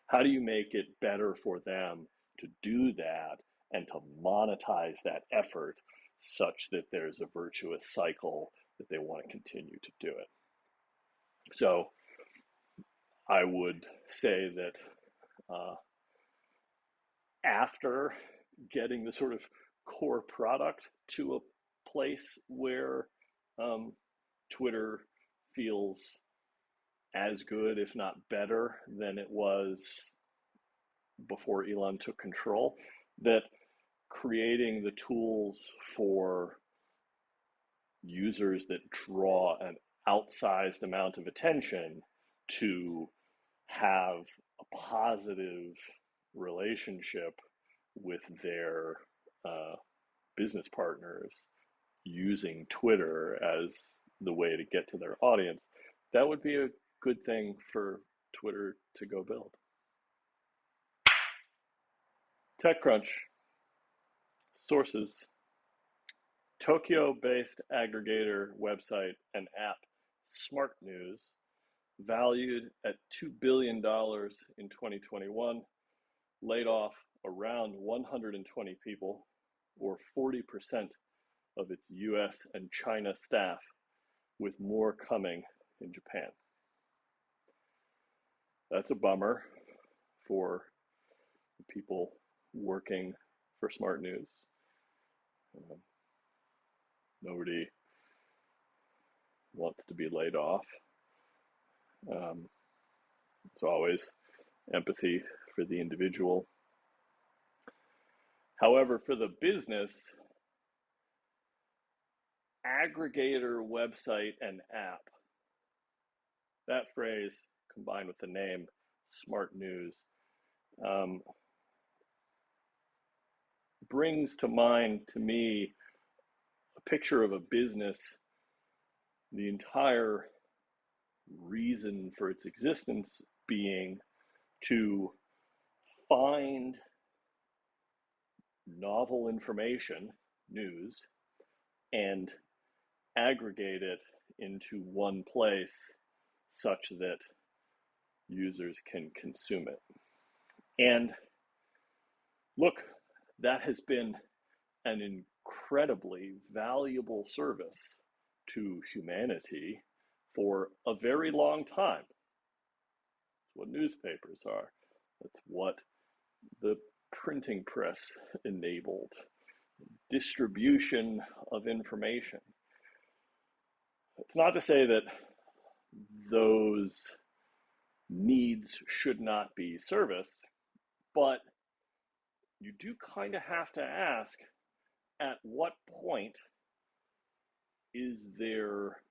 How do you make it better for them to do that and to monetize that effort such that there's a virtuous cycle that they want to continue to do it? So I would say that after getting the sort of core product to a place where Twitter feels as good, if not better, than it was before Elon took control, that creating the tools for users that draw an outsized amount of attention to have a positive relationship with their business partners using Twitter as the way to get to their audience, that would be a good thing for Twitter to go build. TechCrunch. Sources. Tokyo-based aggregator website and app SmartNews, valued at $2 billion in 2021, laid off around 120 people, or 40% of its US and China staff, with more coming in Japan. That's a bummer for the people working for SmartNews. Nobody wants to be laid off. It's always empathy for the individual. However, for the business, aggregator website and app, that phrase combined with the name SmartNews brings to mind, to me, a picture of a business, the entire reason for its existence being to find novel information, news, and aggregate it into one place such that users can consume it. And look, that has been an incredibly valuable service to humanity for a very long time. That's what newspapers are. That's what the printing press enabled. Distribution of information. It's not to say that those needs should not be serviced, but you do kind of have to ask, at what point is there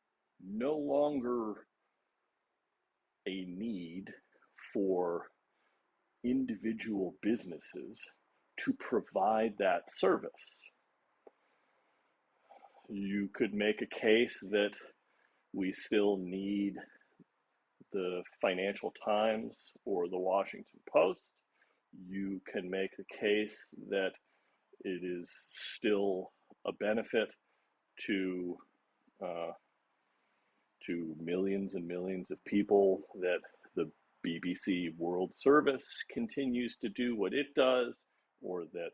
no longer a need for individual businesses to provide that service? You could make a case that we still need the Financial Times or the Washington Post. You can make the case that it is still a benefit to uh, to millions and millions of people that the BBC World Service continues to do what it does, or that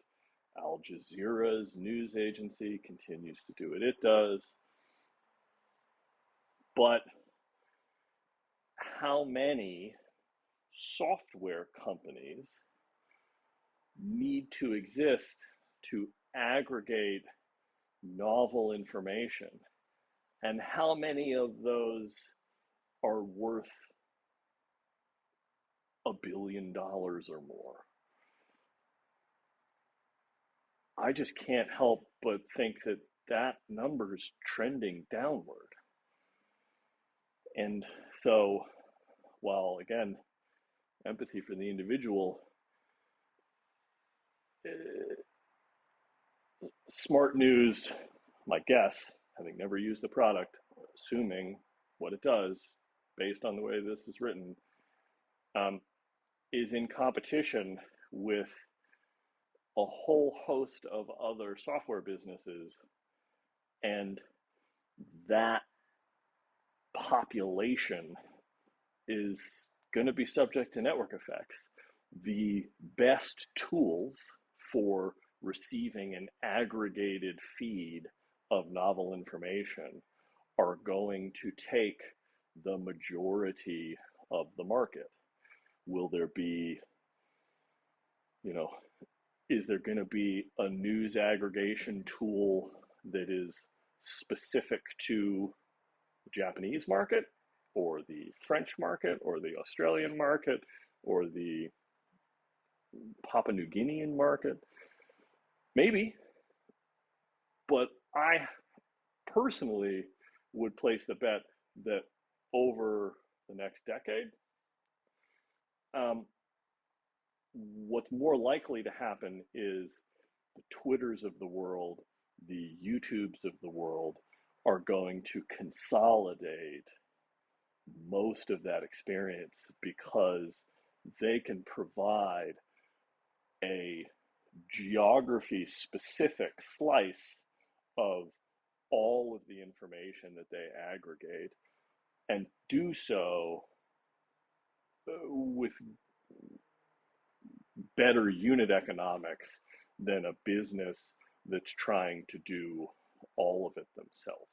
Al Jazeera's news agency continues to do what it does. But how many software companies need to exist to aggregate novel information? And how many of those are worth $1 billion or more? I just can't help but think that that number is trending downward. And so, while again, empathy for the individual, SmartNews, my guess, having never used the product, assuming what it does based on the way this is written, is in competition with a whole host of other software businesses, and that population is going to be subject to network effects. The best tools for receiving an aggregated feed of novel information are going to take the majority of the market. Will there be, is there going to be a news aggregation tool that is specific to the Japanese market, or the French market, or the Australian market, or the Papua New Guinean market? Maybe, but I personally would place the bet that over the next decade, what's more likely to happen is the Twitters of the world, the YouTubes of the world are going to consolidate most of that experience, because they can provide a geography specific slice of all of the information that they aggregate, and do so with better unit economics than a business that's trying to do all of it themselves.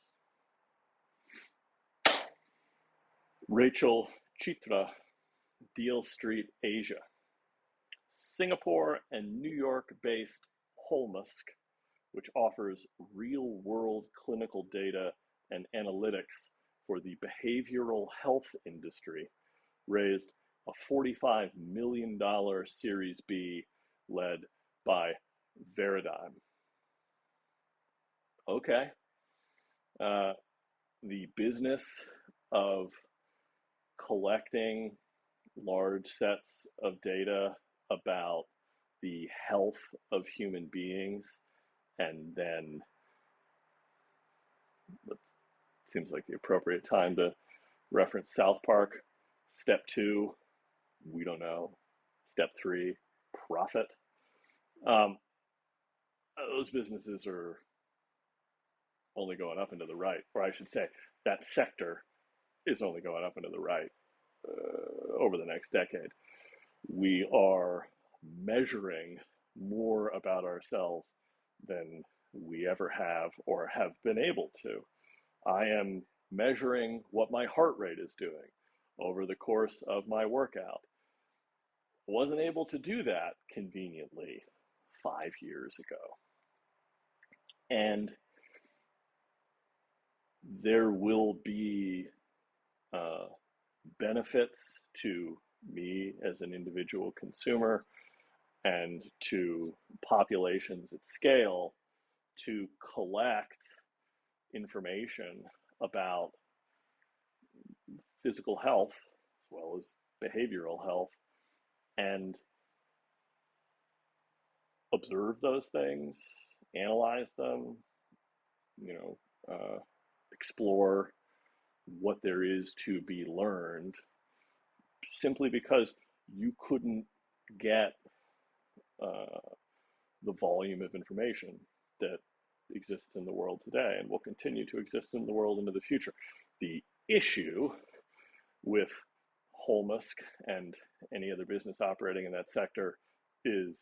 Rachel Chitra, Deal Street Asia. Singapore and New York-based Holmusk, which offers real-world clinical data and analytics for the behavioral health industry, raised a $45 million Series B led by Veradigm. Okay. The business of collecting large sets of data about the health of human beings, and then it seems like the appropriate time to reference South Park. Step 2, we don't know. Step 3, profit. Those businesses are only going up and to the right, or I should say, that sector is only going up and to the right over the next decade. We are measuring more about ourselves than we ever have or have been able to. I am measuring what my heart rate is doing over the course of my workout. Wasn't able to do that conveniently 5 years ago. And there will be benefits to me as an individual consumer and to populations at scale to collect information about physical health as well as behavioral health, and observe those things, analyze them, explore what there is to be learned, simply because you couldn't get the volume of information that exists in the world today and will continue to exist in the world into the future. The issue with Holmusk and any other business operating in that sector is,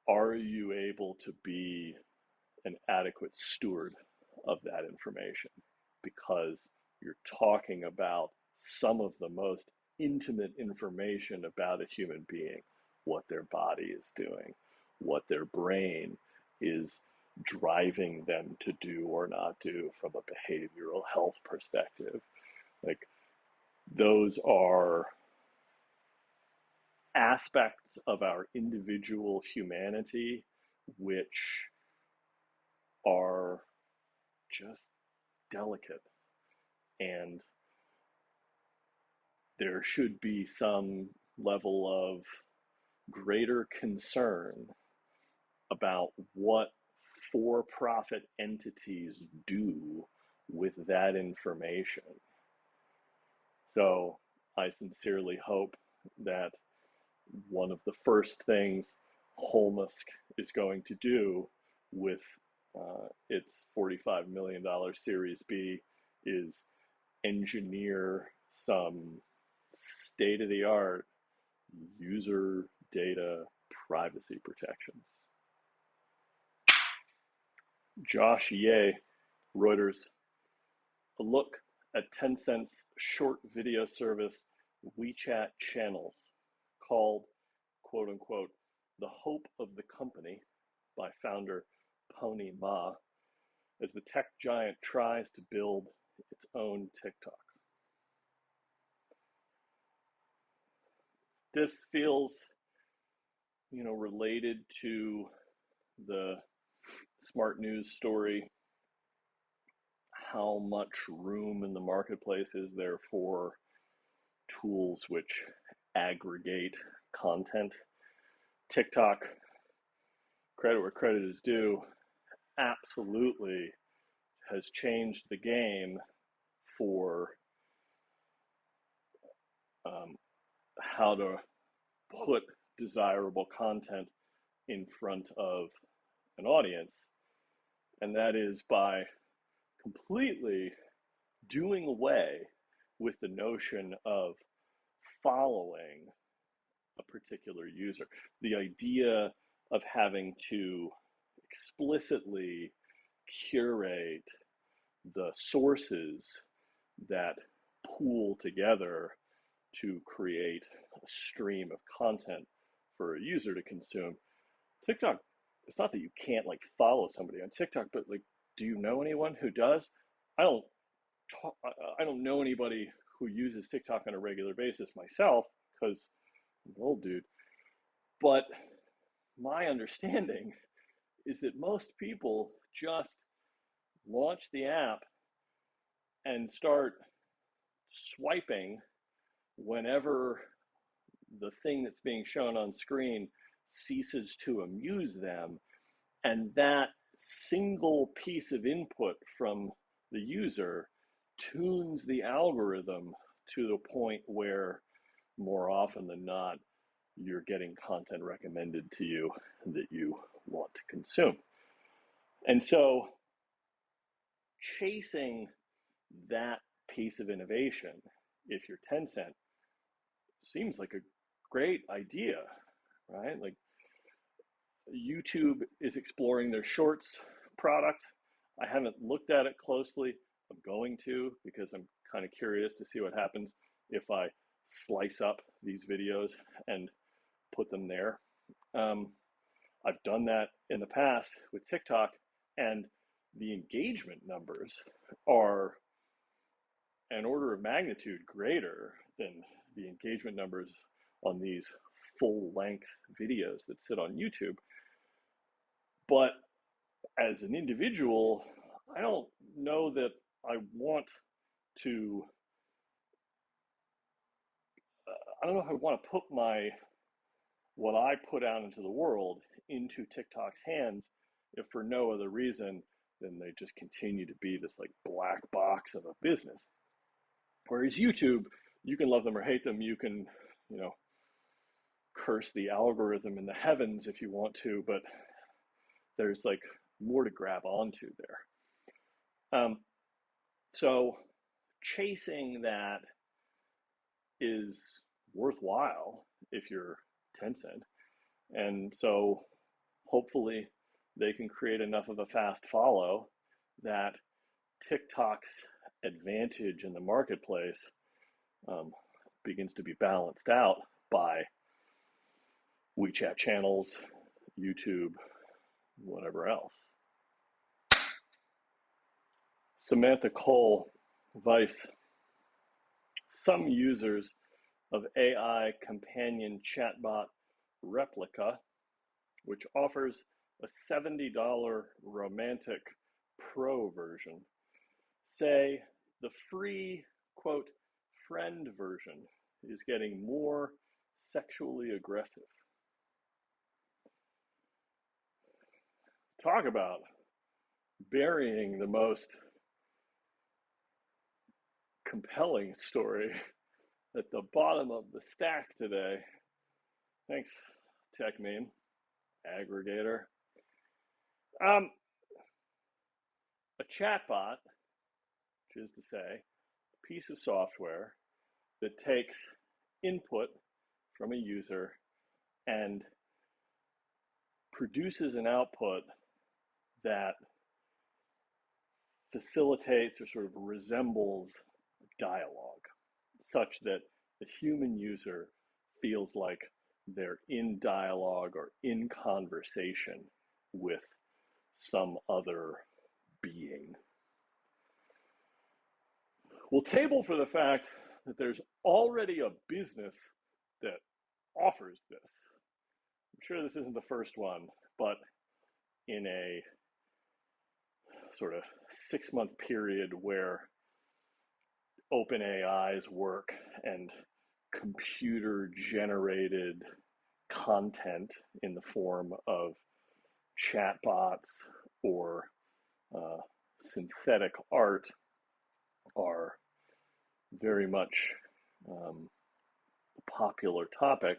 are you able to be an adequate steward of that information? Because you're talking about some of the most intimate information about a human being, what their body is doing, what their brain is driving them to do or not do from a behavioral health perspective. Like, those are aspects of our individual humanity which are just delicate, and there should be some level of greater concern about what for-profit entities do with that information. So I sincerely hope that one of the first things Holmusk is going to do with its $45 million Series B is engineer some state-of-the-art user data privacy protections. Josh Ye, Reuters. A look at Tencent's short video service WeChat channels, called, quote unquote, the hope of the company by founder Pony Ma, as the tech giant tries to build its own TikTok. This feels, related to the SmartNews story. How much room in the marketplace is there for tools which aggregate content? TikTok, credit where credit is due, absolutely has changed the game for how to put desirable content in front of an audience, and that is by completely doing away with the notion of following a particular user. The idea of having to explicitly curate the sources that pool together to create a stream of content for a user to consume. TikTok, it's not that you can't follow somebody on TikTok, but do you know anyone who does? I don't know anybody who uses TikTok on a regular basis myself, because I'm an old dude. But my understanding is that most people just launch the app and start swiping whenever the thing that's being shown on screen ceases to amuse them, and that single piece of input from the user tunes the algorithm to the point where, more often than not, you're getting content recommended to you that you want to consume. And so chasing that piece of innovation, if you're Tencent, seems like a great idea, right? YouTube is exploring their shorts product. I haven't looked at it closely. I'm going to, because I'm kind of curious to see what happens if I slice up these videos and put them there. I've done that in the past with TikTok, and the engagement numbers are an order of magnitude greater than the engagement numbers on these full-length videos that sit on YouTube. But as an individual, I don't know that I want to, I don't know if I want to put what I put out into the world into TikTok's hands, if for no other reason than they just continue to be this black box of a business. Whereas YouTube you can love them or hate them. You can, you know, curse the algorithm in the heavens if you want to, but there's like more to grab onto there. So chasing that is worthwhile if you're Tencent. And so hopefully they can create enough of a fast follow that TikTok's advantage in the marketplace begins to be balanced out by WeChat channels, YouTube, whatever else. Samantha Cole, Vice. Some users of AI companion chatbot Replika, which offers a $70 romantic pro version, say the free, quote, friend version is getting more sexually aggressive. Talk about burying the most compelling story at the bottom of the stack today. Thanks, Tech Meme Aggregator. A chatbot, which is to say, a piece of software that takes input from a user and produces an output that facilitates or sort of resembles dialogue, such that the human user feels like they're in dialogue or in conversation with some other being. We'll table for the fact that there's already a business that offers this. I'm sure this isn't the first one, but in a sort of 6-month period where OpenAI's work and computer generated content in the form of chatbots or synthetic art are very much a popular topic.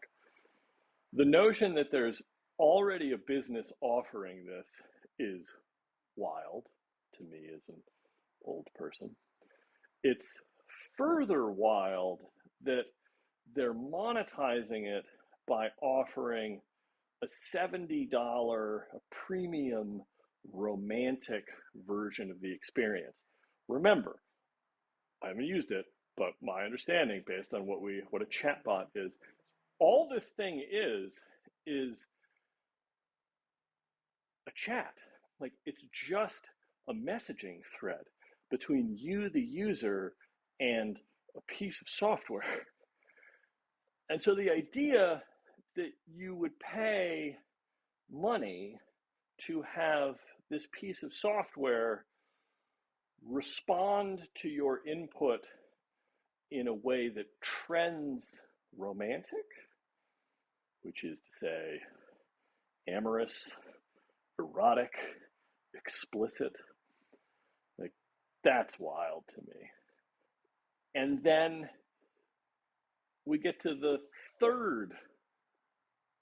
The notion that there's already a business offering this is wild to me as an old person. It's further wild that they're monetizing it by offering a $70 premium romantic version of the experience. Remember, I haven't used it, but my understanding based on what a chatbot is, all this thing is a chat. Like, it's just a messaging thread between you, the user, and a piece of software. And so the idea that you would pay money to have this piece of software respond to your input in a way that trends romantic, which is to say amorous, erotic, explicit, like, that's wild to me. And then we get to the third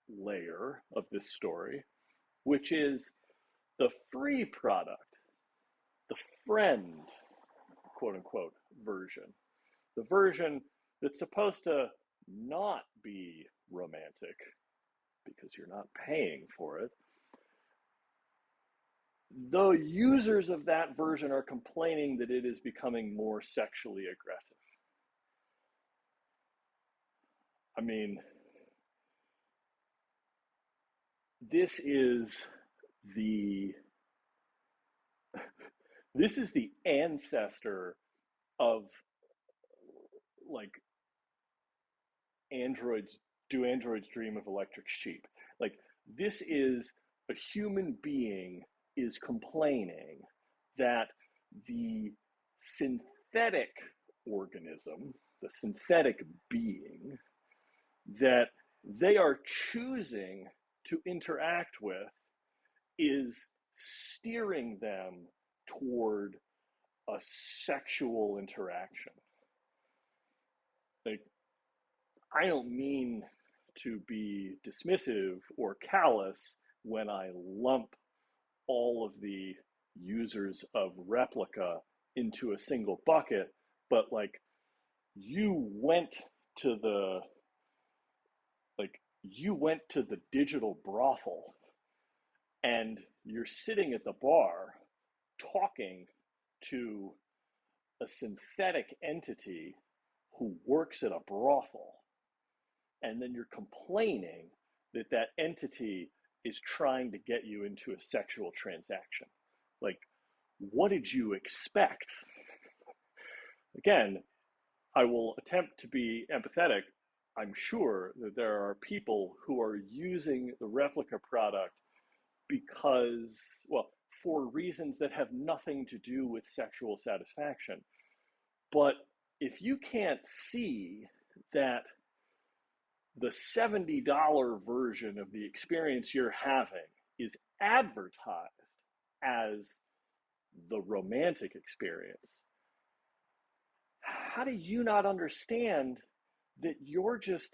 layer of this story, which is the free product, the friend, quote unquote, version, the version that's supposed to not be romantic because you're not paying for it. The users of that version are complaining that it is becoming more sexually aggressive. I mean, this is the ancestor of, like, androids dream of electric sheep. Like, this is a human being is complaining that the synthetic organism, the synthetic being that they are choosing to interact with is steering them toward a sexual interaction. like, I don't mean to be dismissive or callous when I lump all of the users of Replika into a single bucket, but like you went to the you went to the digital brothel and you're sitting at the bar talking to a synthetic entity who works at a brothel, and then you're complaining that that entity is trying to get you into a sexual transaction. Like, what did you expect? Again, I will attempt to be empathetic. I'm sure that there are people who are using the Replika product because, well, for reasons that have nothing to do with sexual satisfaction. But if you can't see that the $70 version of the experience you're having is advertised as the romantic experience, how do you not understand that you're just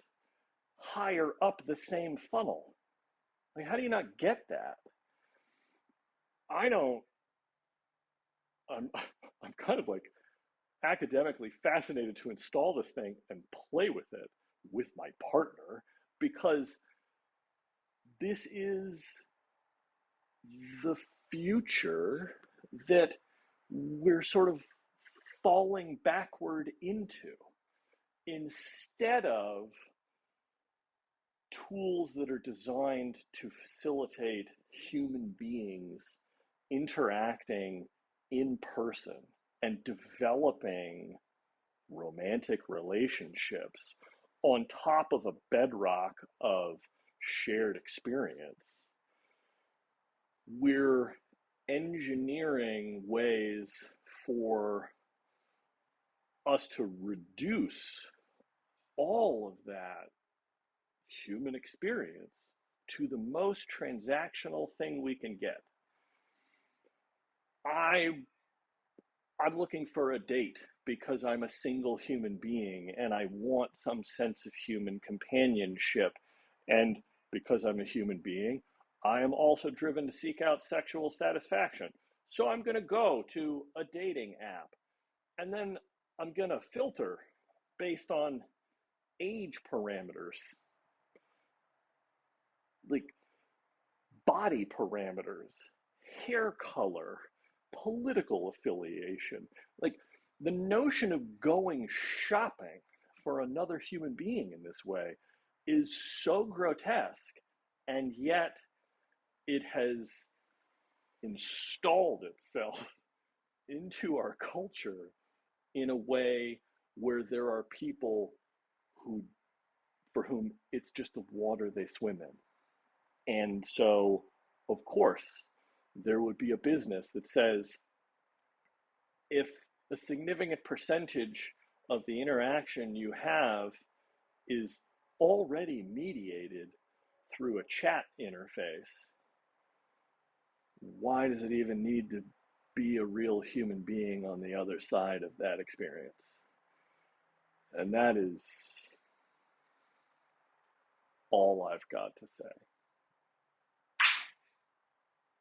higher up the same funnel? Like, how do you not get that? I don't, I'm, I'm kind of like academically fascinated to install this thing and play with it with my partner because this is the future that we're sort of falling backward into instead of tools that are designed to facilitate human beings interacting in person and developing romantic relationships on top of a bedrock of shared experience. We're engineering ways for us to reduce all of that human experience to the most transactional thing we can get. I'm looking for a date because I'm a single human being and I want some sense of human companionship. And because I'm a human being, I am also driven to seek out sexual satisfaction. So I'm going to go to a dating app and then I'm going to filter based on age parameters, like body parameters, hair color, political affiliation. Like, the notion of going shopping for another human being in this way is so grotesque, and yet it has installed itself into our culture in a way where there are people who, for whom it's just the water they swim in. And so, of course, there would be a business that says if a significant percentage of the interaction you have is already mediated through a chat interface, why does it even need to be a real human being on the other side of that experience? And that is all I've got to say.